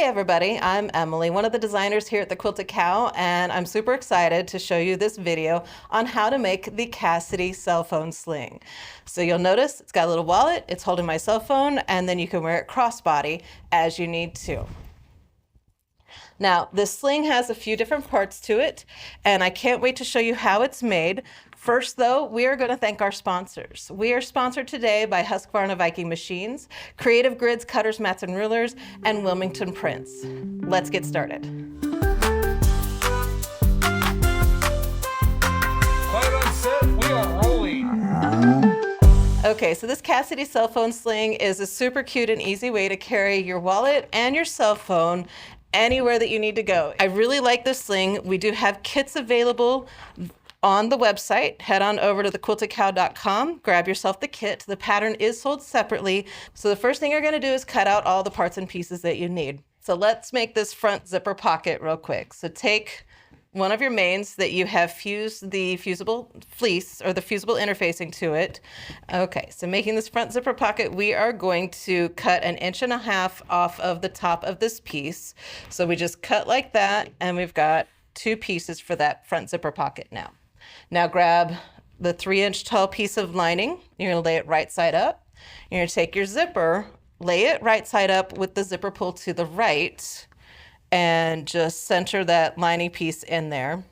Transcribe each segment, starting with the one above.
everybody, I'm Emily, one of the designers here at the Quilted Cow, and I'm super excited to show you this video on how to make the Cassidy cell phone sling. So you'll notice it's got a little wallet, it's holding my cell phone, and then you can wear it crossbody as you need to. Now, this sling has a few different parts to it, and I can't wait to show you how it's made. First, though, we are going to thank our sponsors. We are sponsored today by Husqvarna Viking Machines, Creative Grids, Cutters, Mats, and Rulers, and Wilmington Prints. Let's get started. Quiet on set, we are rolling. Okay, so this Cassidy cell phone sling is a super cute and easy way to carry your wallet and your cell phone anywhere that you need to go. I really like this sling. We do have kits available on the website. Head on over to thequiltedcow.com, grab yourself the kit. The pattern is sold separately. So the first thing you're gonna do is cut out all the parts and pieces that you need. So let's make this front zipper pocket real quick. So take one of your mains that you have fused the fusible fleece or the fusible interfacing to it. Okay, so making this front zipper pocket, we are going to cut 1.5 inches off of the top of this piece. So we just cut like that, and we've got 2 pieces for that front zipper pocket now. Now grab the 3-inch tall piece of lining. You're gonna lay it right side up. You're gonna take your zipper, lay it right side up with the zipper pull to the right, and just center that lining piece in there.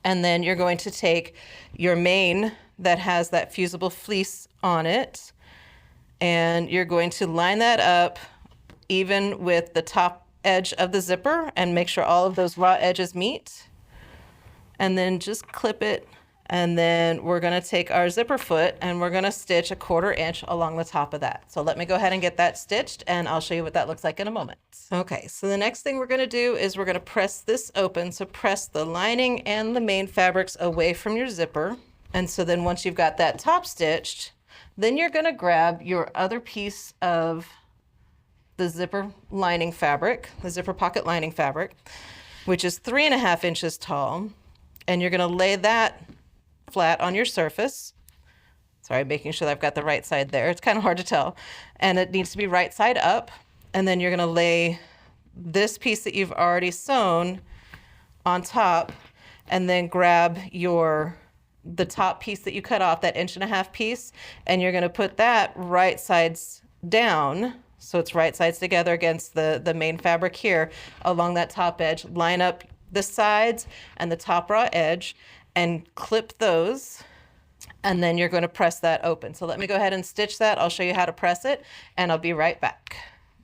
And then you're going to take your main that has that fusible fleece on it, and you're going to line that up even with the top edge of the zipper and make sure all of those raw edges meet. And then just clip it, and then we're gonna take our zipper foot and we're gonna stitch 1/4 inch along the top of that. So let me go ahead and get that stitched, and I'll show you what that looks like in a moment. Okay, so the next thing we're gonna do is we're gonna press this open. So press the lining and the main fabrics away from your zipper. And so then once you've got that top stitched, then you're gonna grab your other piece of the zipper lining fabric, the zipper pocket lining fabric, which is 3.5 inches tall. And you're gonna lay that flat on your surface. Sorry, making sure that I've got the right side there. It's kind of hard to tell. And it needs to be right side up. And then you're gonna lay this piece that you've already sewn on top, and then grab the top piece that you cut off, that 1.5 inch piece, and you're gonna put that right sides down. So it's right sides together against the main fabric here along that top edge. Line up the sides and the top raw edge and clip those, and then you're going to press that open. So let me go ahead and stitch that. I'll show you how to press it, and I'll be right back.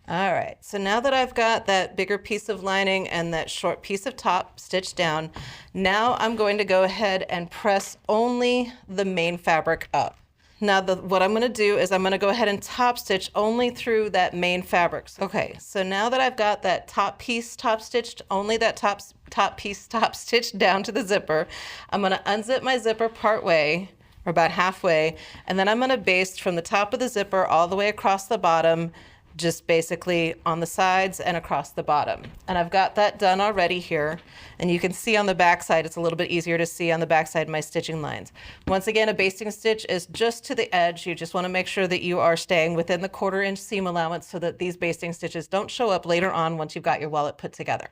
All right, so now that I've got that bigger piece of lining and that short piece of top stitched down, now I'm going to go ahead and press only the main fabric up. Now what I'm gonna do is I'm gonna go ahead and top stitch only through that main fabric. Okay, so now that I've got that top piece top stitched, only that top piece top stitched down to the zipper, I'm gonna unzip my zipper part way, or about halfway, and then I'm gonna baste from the top of the zipper all the way across the bottom, just basically on the sides and across the bottom. And I've got that done already here. And you can see on the back side, it's a little bit easier to see on the back side my stitching lines. Once again, a basting stitch is just to the edge. You just wanna make sure that you are staying within the 1/4 inch seam allowance so that these basting stitches don't show up later on once you've got your wallet put together.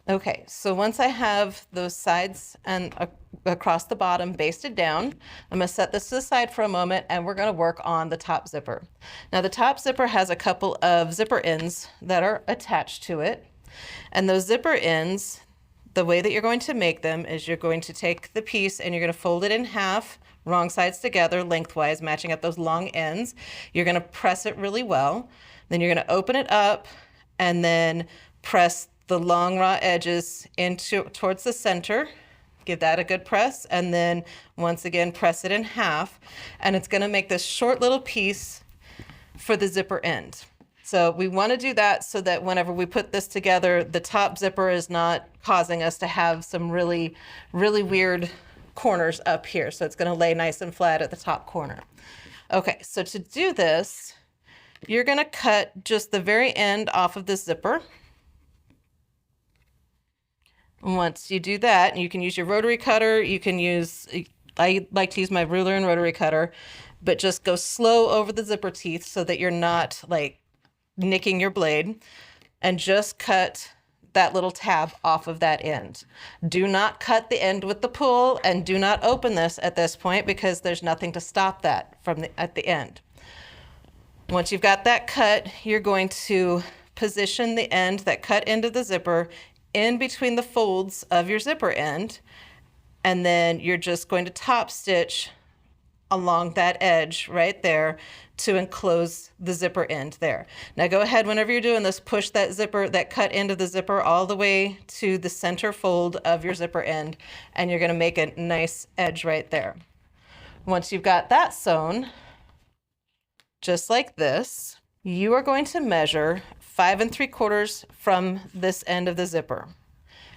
Okay, so once I have those sides and across the bottom basted down, I'm gonna set this to the side for a moment, and we're gonna work on the top zipper. Now the top zipper has a couple of zipper ends that are attached to it. And those zipper ends, the way that you're going to make them is you're going to take the piece and you're gonna fold it in half, wrong sides together, lengthwise, matching up those long ends. You're gonna press it really well. Then you're gonna open it up and then press the long raw edges towards the center. Give that a good press, and then once again press it in half, and it's gonna make this short little piece for the zipper end. So we wanna do that so that whenever we put this together, the top zipper is not causing us to have some really, really weird corners up here. So it's gonna lay nice and flat at the top corner. Okay, so to do this, you're gonna cut just the very end off of the zipper. Once you do that, you can use your rotary cutter. You can use, I like to use my ruler and rotary cutter, but just go slow over the zipper teeth so that you're not like nicking your blade. and just cut that little tab off of that end. Do not cut the end with the pull, and do not open this at this point because there's nothing to stop that from at the end. Once you've got that cut, you're going to position the end, that cut end of the zipper, in between the folds of your zipper end, and then you're just going to top stitch along that edge right there to enclose the zipper end there. Now go ahead, whenever you're doing this, push that zipper, that cut end of the zipper all the way to the center fold of your zipper end, and you're gonna make a nice edge right there. Once you've got that sewn, just like this, you are going to measure 5 3/4 from this end of the zipper.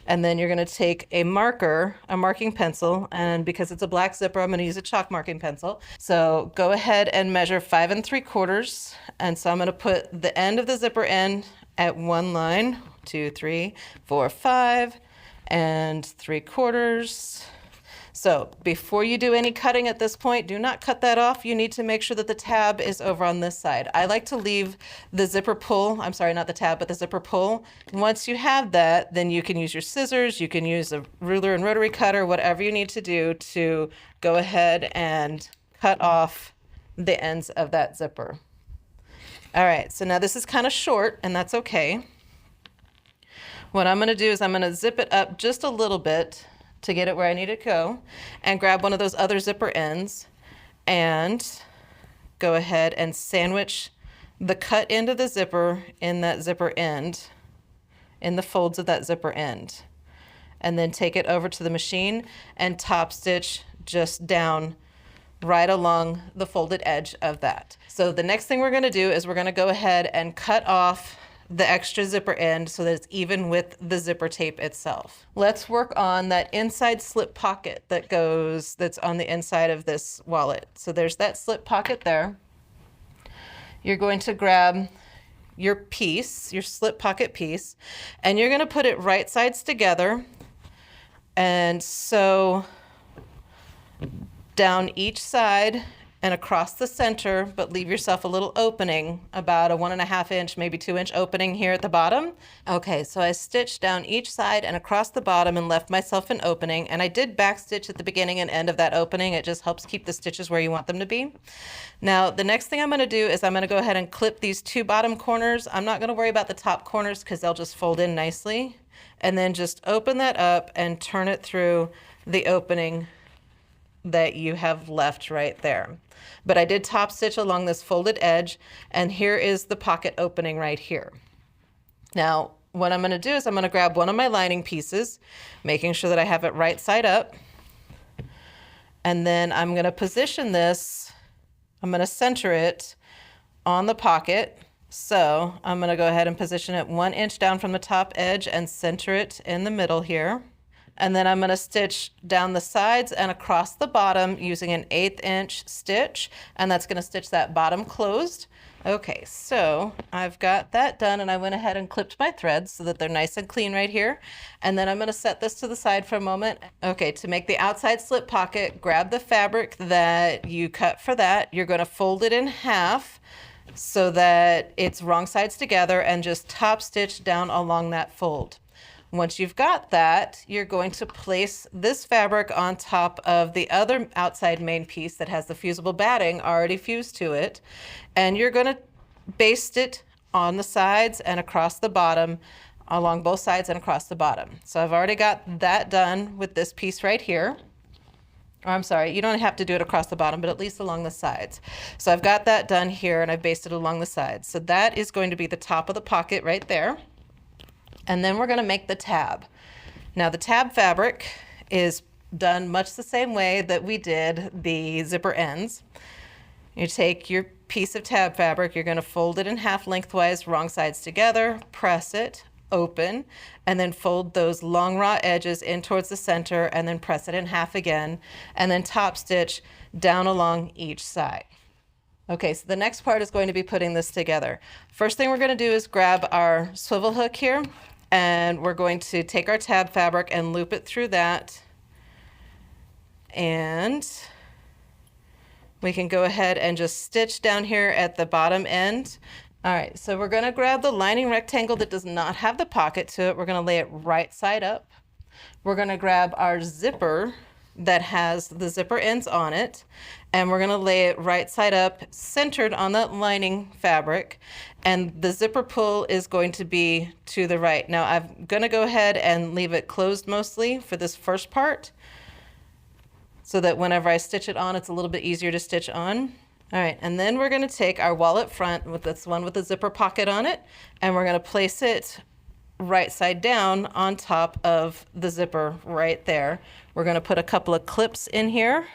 And then you're going to take a marker, a marking pencil, and because it's a black zipper, I'm going to use a chalk marking pencil. So go ahead and measure 5 3/4. And so I'm going to put the end of the zipper end at one line, 2, 3, 4, 5, and 3/4. So before you do any cutting at this point, do not cut that off. You need to make sure that the tab is over on this side. I like to leave the zipper pull, I'm sorry, not the tab, but the zipper pull. Once you have that, then you can use your scissors, you can use a ruler and rotary cutter, whatever you need to do to go ahead and cut off the ends of that zipper. All right, so now this is kind of short, and that's okay. What I'm gonna do is I'm gonna zip it up just a little bit to get it where I need it to go, and grab one of those other zipper ends and go ahead and sandwich the cut end of the zipper in that zipper end, in the folds of that zipper end. And then take it over to the machine and top stitch just down right along the folded edge of that. So the next thing we're gonna do is we're gonna go ahead and cut off the extra zipper end so that it's even with the zipper tape itself. Let's work on that inside slip pocket that's on the inside of this wallet. So there's that slip pocket there. You're going to grab your piece, your slip pocket piece, and you're going to put it right sides together and sew down each side and across the center, but leave yourself a little opening, about a 1.5 inch, maybe 2 inch opening here at the bottom. Okay, so I stitched down each side and across the bottom and left myself an opening, and I did back stitch at the beginning and end of that opening. It just helps keep the stitches where you want them to be. Now, the next thing I'm gonna do is I'm gonna go ahead and clip these 2 bottom corners. I'm not gonna worry about the top corners because they'll just fold in nicely. And then just open that up and turn it through the opening that you have left right there. But I did top stitch along this folded edge, and here is the pocket opening right here. Now, what I'm going to do is I'm going to grab one of my lining pieces, making sure that I have it right side up, and then I'm going to position this, I'm going to center it on the pocket. So I'm going to go ahead and position it 1 inch down from the top edge and center it in the middle here. And then I'm going to stitch down the sides and across the bottom using an 1/8 inch stitch, and that's going to stitch that bottom closed. Okay, so I've got that done, and I went ahead and clipped my threads so that they're nice and clean right here. And then I'm going to set this to the side for a moment. Okay, to make the outside slip pocket, grab the fabric that you cut for that. You're going to fold it in half so that it's wrong sides together and just top stitch down along that fold. Once you've got that, you're going to place this fabric on top of the other outside main piece that has the fusible batting already fused to it, and you're going to baste it on the sides and across the bottom, along both sides and across the bottom. So I've already got that done with this piece right here. Or I'm sorry, you don't have to do it across the bottom, but at least along the sides. So I've got that done here, and I've basted along the sides. So that is going to be the top of the pocket right there. And then we're going to make the tab. Now the tab fabric is done much the same way that we did the zipper ends. You take your piece of tab fabric, you're going to fold it in half lengthwise, wrong sides together, press it, open, and then fold those long raw edges in towards the center, and then press it in half again, and then top stitch down along each side. Okay, so the next part is going to be putting this together. First thing we're going to do is grab our swivel hook here, and we're going to take our tab fabric and loop it through that. And we can go ahead and just stitch down here at the bottom end All right, so we're gonna grab the lining rectangle that does not have the pocket to it. We're gonna lay it right side up. We're gonna grab our zipper that has the zipper ends on it, and we're gonna lay it right side up, centered on that lining fabric, and the zipper pull is going to be to the right. Now I'm gonna go ahead and leave it closed mostly for this first part, so that whenever I stitch it on, it's a little bit easier to stitch on. All right, and then we're gonna take our wallet front with this one with the zipper pocket on it, and we're gonna place it right side down on top of the zipper right there. We're gonna put a couple of clips in here.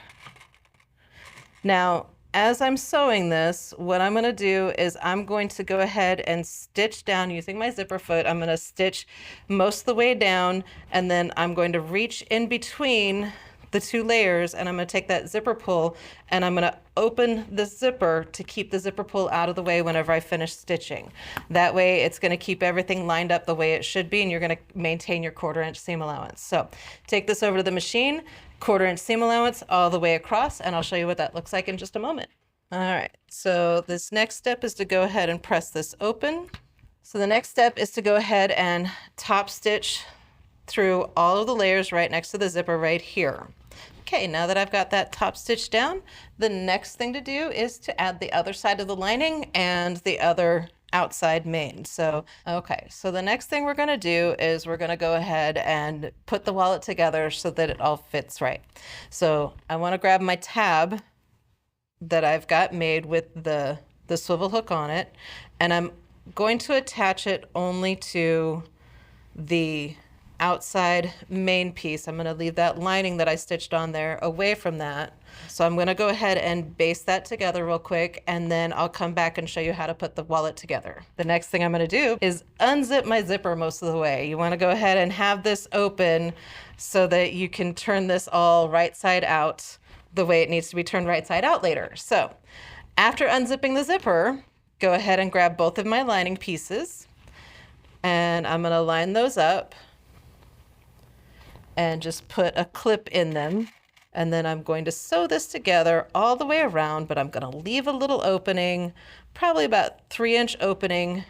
Now, as I'm sewing this, what I'm gonna do is I'm going to go ahead and stitch down using my zipper foot. I'm gonna stitch most of the way down, and then I'm going to reach in between the two layers, and I'm gonna take that zipper pull and I'm gonna open the zipper to keep the zipper pull out of the way whenever I finish stitching. That way it's gonna keep everything lined up the way it should be, and you're gonna maintain your 1/4 inch seam allowance. So take this over to the machine, 1/4 inch seam allowance all the way across, and I'll show you what that looks like in just a moment. All right, so this next step is to go ahead and press this open. So the next step is to go ahead and top stitch through all of the layers right next to the zipper right here. Okay, now that I've got that top stitch down, the next thing to do is to add the other side of the lining and the other outside main. So, okay, so the next thing we're gonna do is we're gonna go ahead and put the wallet together so that it all fits right. So I wanna grab my tab that I've got made with the swivel hook on it, and I'm going to attach it only to the outside main piece. I'm going to leave that lining that I stitched on there away from that. So I'm going to go ahead and baste that together real quick, and then I'll come back and show you how to put the wallet together. The next thing I'm going to do is unzip my zipper most of the way. You want to go ahead and have this open so that you can turn this all right side out the way it needs to be turned right side out later. So after unzipping the zipper, go ahead and grab both of my lining pieces, and I'm going to line those up and just put a clip in them. And then I'm going to sew this together all the way around, but I'm going to leave a little opening, probably about 3-inch opening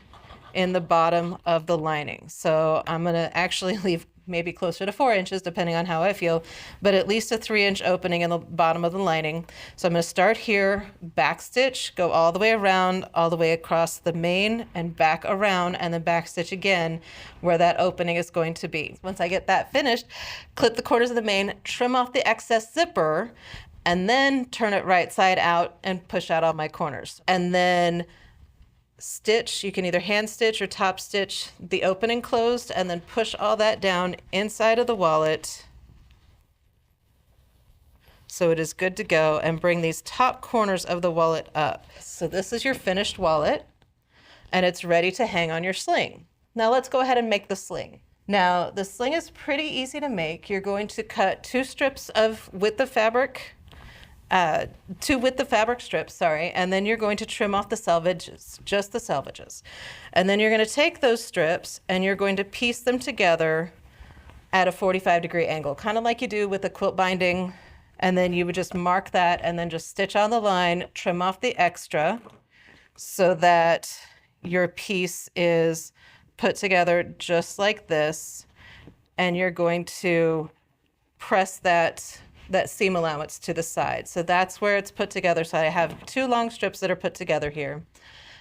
in the bottom of the lining. So I'm going to actually leave maybe closer to 4 inches, depending on how I feel, but at least a 3-inch opening in the bottom of the lining. So I'm going to start here, back stitch, go all the way around, all the way across the main and back around, and then back stitch again where that opening is going to be. Once I get that finished, clip the corners of the main, trim off the excess zipper, and then turn it right side out and push out all my corners. And then stitch, you can either hand stitch or top stitch the opening closed, and then push all that down inside of the wallet so it is good to go, and bring these top corners of the wallet up. So this is your finished wallet, and it's ready to hang on your sling. Now let's go ahead and make the sling. Now the sling is pretty easy to make. You're going to cut 2 strips of width of fabric, 2 width of fabric strips, sorry, and then you're going to trim off the selvages, just the selvages. And then you're going to take those strips and you're going to piece them together at a 45-degree angle, kind of like you do with a quilt binding. And then you would just mark that and then just stitch on the line, trim off the extra so that your piece is put together just like this. And you're going to press that seam allowance to the side. So that's where it's put together. So I have 2 long strips that are put together here.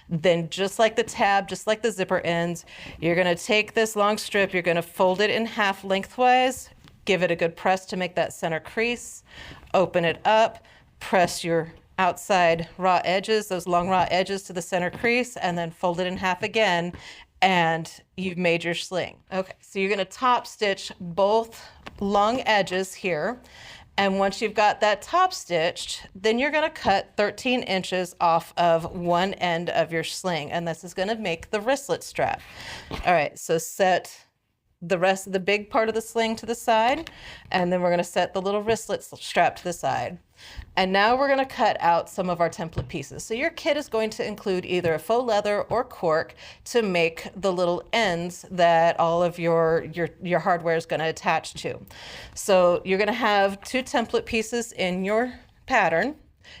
Then just like the tab, just like the zipper ends, you're gonna take this long strip, you're gonna fold it in half lengthwise, give it a good press to make that center crease, open it up, press your outside raw edges, those long raw edges to the center crease, and then fold it in half again, and you've made your sling. Okay, so you're gonna top stitch both long edges here. And once you've got that top stitched, then you're gonna cut 13 inches off of one end of your sling. And this is gonna make the wristlet strap. All right, so set the rest of the big part of the sling to the side, and then we're gonna set the little wristlet strap to the side. And now we're gonna cut out some of our template pieces. So your kit is going to include either a faux leather or cork to make the little ends that all of your hardware is gonna attach to. So you're gonna have 2 template pieces in your pattern.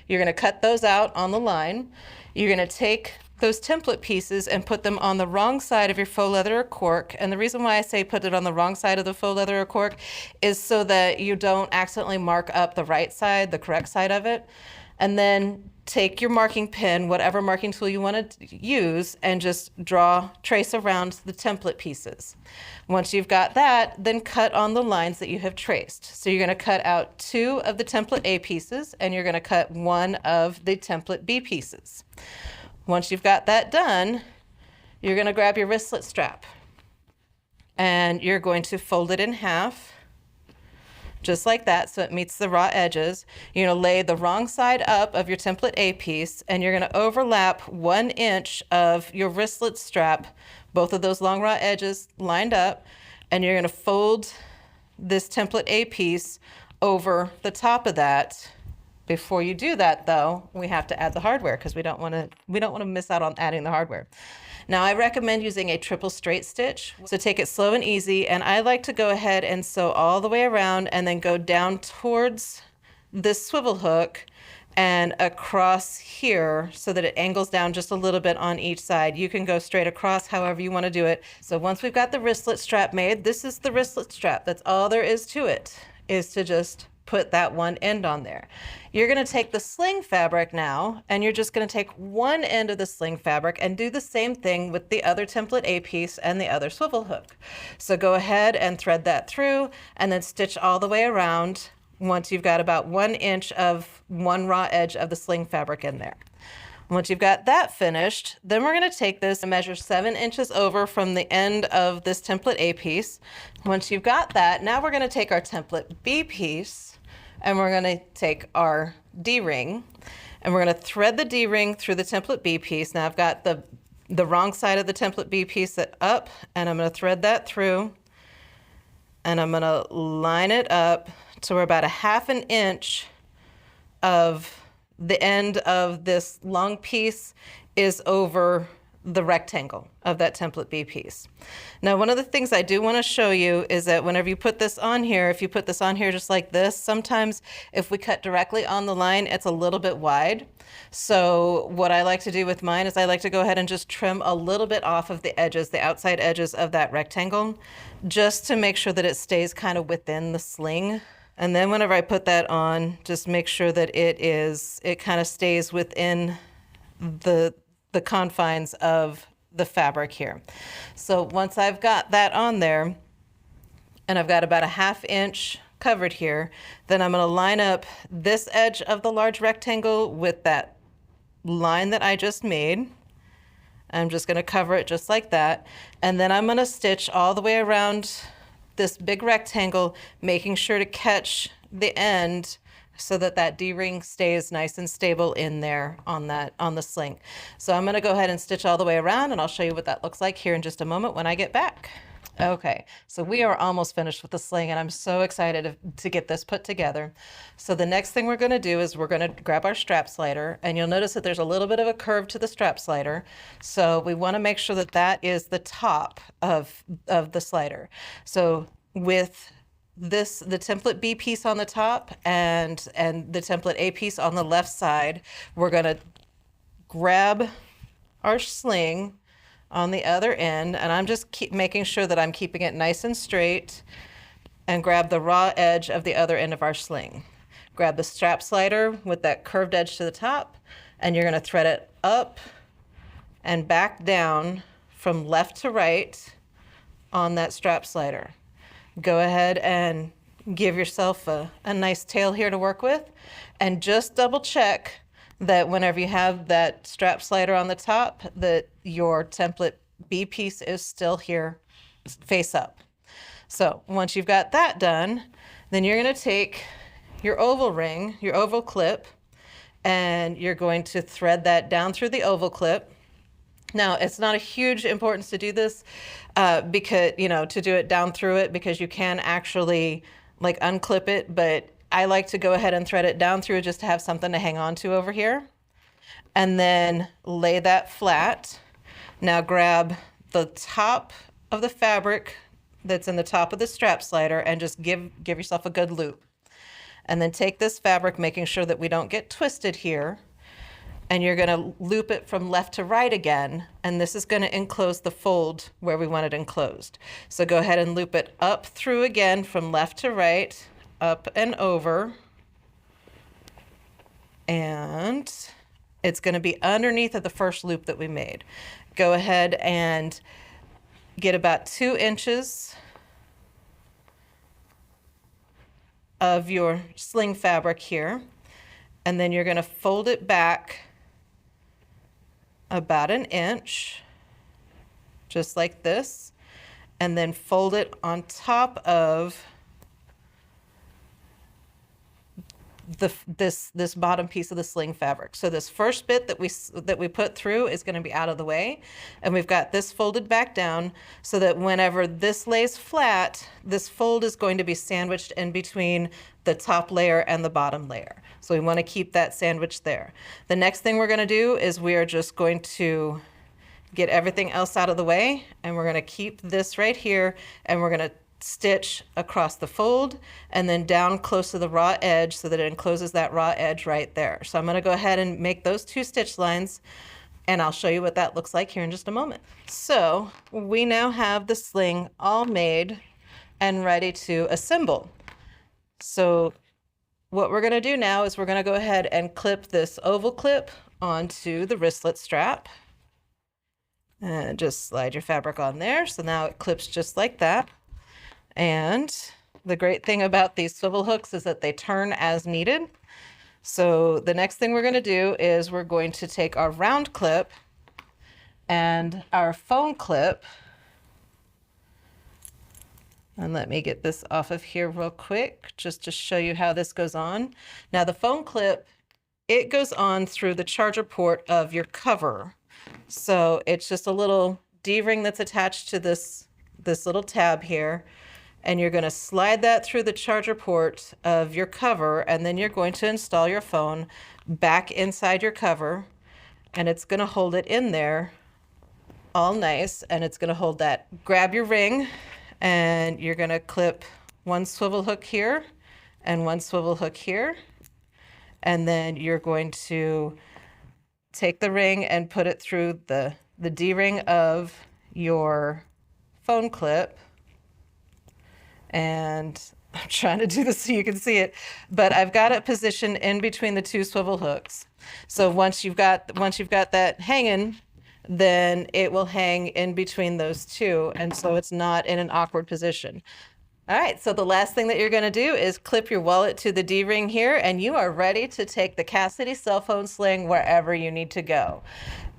You're gonna cut those out on the line. You're gonna take those template pieces and put them on the wrong side of your faux leather or cork. And the reason why I say put it on the wrong side of the faux leather or cork is so that you don't accidentally mark up the right side, the correct side of it. And then take your marking pen, whatever marking tool you want to use, and just trace around the template pieces. Once you've got that, then cut on the lines that you have traced. So you're going to cut out 2 of the template A pieces, and you're going to cut 1 of the template B pieces. Once you've got that done, you're going to grab your wristlet strap, and you're going to fold it in half, just like that, so it meets the raw edges. You're going to lay the wrong side up of your template A piece, and you're going to overlap 1 inch of your wristlet strap, both of those long raw edges lined up, and you're going to fold this template A piece over the top of that. Before you do that, though, we have to add the hardware because we don't want to miss out on adding the hardware. Now, I recommend using a triple straight stitch, so take it slow and easy, and I like to go ahead and sew all the way around and then go down towards this swivel hook and across here so that it angles down just a little bit on each side. You can go straight across however you want to do it. So once we've got the wristlet strap made, this is the wristlet strap. That's all there is to it, is to just put that one end on there. You're going to take the sling fabric now, and you're just going to take one end of the sling fabric and do the same thing with the other template A piece and the other swivel hook. So go ahead and thread that through and then stitch all the way around once you've got about 1 inch of one raw edge of the sling fabric in there. Once you've got that finished, then we're going to take this and measure 7 inches over from the end of this template A piece. Once you've got that, now we're going to take our template B piece and we're going to take our D-ring and we're going to thread the D-ring through the template B piece. Now I've got the wrong side of the template B piece up, and I'm going to thread that through, and I'm going to line it up to where about 1/2 inch of the end of this long piece is over the rectangle of that template B piece. Now, one of the things I do want to show you is that whenever you put this on here, if you put this on here just like this, sometimes if we cut directly on the line, it's a little bit wide. So what I like to do with mine is I like to go ahead and just trim a little bit off of the edges, the outside edges of that rectangle, just to make sure that it stays kind of within the sling. And then whenever I put that on, just make sure that it kind of stays within the confines of the fabric here. So once I've got that on there, and I've got about 1/2 inch covered here, then I'm going to line up this edge of the large rectangle with that line that I just made. I'm just going to cover it just like that. And then I'm going to stitch all the way around this big rectangle, making sure to catch the end so that that D-ring stays nice and stable in there on the sling. So I'm going to go ahead and stitch all the way around, and I'll show you what that looks like here in just a moment when I get back. Okay, so we are almost finished with the sling, and I'm so excited to get this put together. So the next thing we're going to do is we're going to grab our strap slider, and you'll notice that there's a little bit of a curve to the strap slider. So we want to make sure that that is the top of the slider. So with the template B piece on the top and the template A piece on the left side, we're going to grab our sling on the other end, and I'm just making sure that I'm keeping it nice and straight, and grab the raw edge of the other end of our sling. Grab the strap slider with that curved edge to the top, and you're going to thread it up and back down from left to right on that strap slider. Go ahead and give yourself a nice tail here to work with, and just double check that whenever you have that strap slider on the top, that your template B piece is still here face up. So once you've got that done, then you're going to take your oval ring, your oval clip, and you're going to thread that down through the oval clip. Now, it's not a huge importance to do this because, to do it down through it, because you can actually like unclip it, but I like to go ahead and thread it down through just to have something to hang on to over here. And then lay that flat. Now grab the top of the fabric that's in the top of the strap slider and just give yourself a good loop. And then take this fabric, making sure that we don't get twisted here, and you're going to loop it from left to right again, and this is going to enclose the fold where we want it enclosed. So go ahead and loop it up through again from left to right, up and over, and it's going to be underneath of the first loop that we made. Go ahead and get about 2 inches of your sling fabric here, and then you're going to fold it back about 1 inch, just like this, and then fold it on top of this bottom piece of the sling fabric. So this first bit that we put through is going to be out of the way, and we've got this folded back down so that whenever this lays flat, this fold is going to be sandwiched in between the top layer and the bottom layer. So we want to keep that sandwich there. The next thing we're going to do is we are just going to get everything else out of the way, and we're going to keep this right here, and we're going to stitch across the fold and then down close to the raw edge so that it encloses that raw edge right there. So I'm going to go ahead and make those 2 stitch lines, and I'll show you what that looks like here in just a moment. So we now have the sling all made and ready to assemble. So what we're going to do now is we're going to go ahead and clip this oval clip onto the wristlet strap, and just slide your fabric on there. So now it clips just like that. And the great thing about these swivel hooks is that they turn as needed. So the next thing we're going to do is we're going to take our round clip and our phone clip, and let me get this off of here real quick just to show you how this goes on. Now the phone clip, it goes on through the charger port of your cover. So it's just a little D-ring that's attached to this little tab here. And you're going to slide that through the charger port of your cover, and then you're going to install your phone back inside your cover, and it's going to hold it in there all nice, and it's going to hold that. Grab your ring, and you're going to clip 1 swivel hook here and 1 swivel hook here, and then you're going to take the ring and put it through the D-ring of your phone clip. And I'm trying to do this so you can see it, but I've got it positioned in between the 2 swivel hooks. So once you've got that hanging, then it will hang in between those 2, and so it's not in an awkward position. All right, so the last thing that you're going to do is clip your wallet to the D-ring here, and you are ready to take the Cassidy cell phone sling wherever you need to go.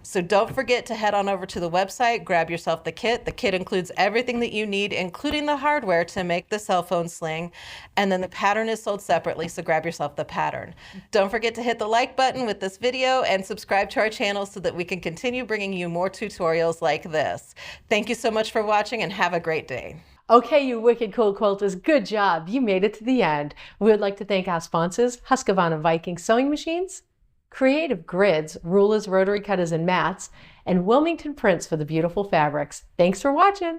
So don't forget to head on over to the website, grab yourself the kit. The kit includes everything that you need, including the hardware to make the cell phone sling. And then the pattern is sold separately, so grab yourself the pattern. Don't forget to hit the like button with this video and subscribe to our channel so that we can continue bringing you more tutorials like this. Thank you so much for watching, and have a great day. Okay, you wicked cool quilters, good job. You made it to the end. We would like to thank our sponsors, Husqvarna Viking Sewing Machines, Creative Grids, rulers, rotary cutters, and mats, and Wilmington Prints for the beautiful fabrics. Thanks for watching.